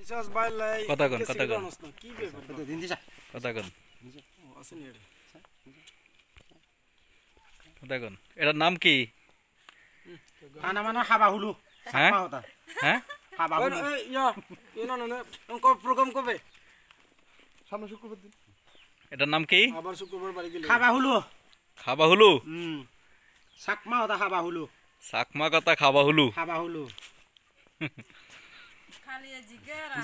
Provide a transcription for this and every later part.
ইসাস বাইলাই কথা কন কি ব্যাপার দিন দিছা কথা কন আছে নি কথা কন এটার নাম কি খানা মানে খাবা হলু হ্যাঁ হতা হ্যাঁ খাবা হলু ইয়া না অঙ্ক প্রোগ্রাম কবে সামনে শুক্রবার দিন এটার নাম কি আবার শুক্রবার বাড়ি গেলে খাবা হলু সাকমা হতা খাবা হলু সাকমা কথা খাবা হলু খালি জিগারা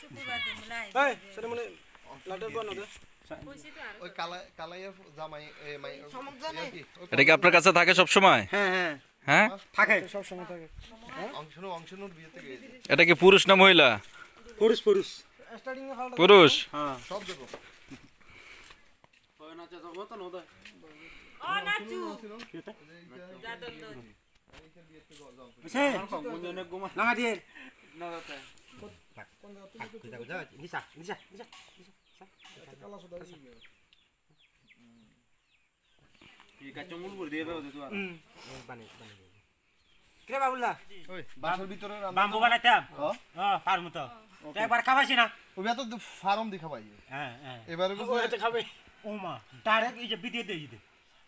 শুক্রবার দিন মিলাই এই সেটা মানে লাটার কোন দে ওই কালাইয়া জামাই মাই এটা কি আপনার কাছে থাকে সব সময় হ্যাঁ হ্যাঁ থাকে সব সময় থাকে অংশনুর বিয়েতে গেছে এটা কি পুরুষ না মহিলা পুরুষ স্টার্টিং এ খাওয়া পুরুষ হ্যাঁ সব দেব ওই নাচা যাব তো নদা ও নাচু জাদন দো সে গুঞ্জনে গুমা লাগা দিয়ে না দাতা কোন যা নিসা কালা সোদা কি কাচমুল করে দিয়ে দাও তো বানি কে বাবুল্লাহ ওই বাসার ভিতরে বাম্বু বানাইতাম হ্যাঁ পারমু তো একবার খাবাইছি না ওটা তো ফার্ম দেখা পাই হ্যাঁ এবারে ওতে খাবে ওমা ডাইরেক্ট এই যে ভিডিও দেই দে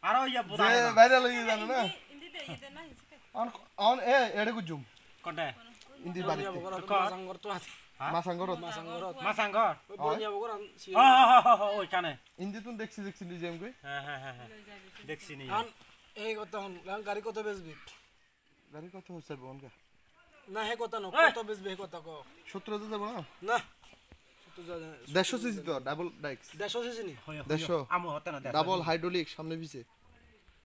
আর ওই যে যে ভাইরাল হয়ে জানো না হিন্দি দে ইতে না হিসকে অন এড়ে গুজুম কোনটা ইন্দি বাড়িতে মাসাঙ্গর তো আছে মাসাঙ্গর ওই বড় নিয়া বগর ওই কানে ইন্দি তুই দেখছি নিজে আমি হ্যাঁ দেখছি নি এই কথা হন গাড়ি কত বেচবি গাড়ি কত হচ্ছে বনকা না হে কথা ন কত বেচবে হে কথা কো 17,000 যাব না না 150 সিসি তো ডাবল ডাইক্স 150 সিসি নি 150 আমো হতে না ডাবল হাইড্রোলিক সামনে পিছে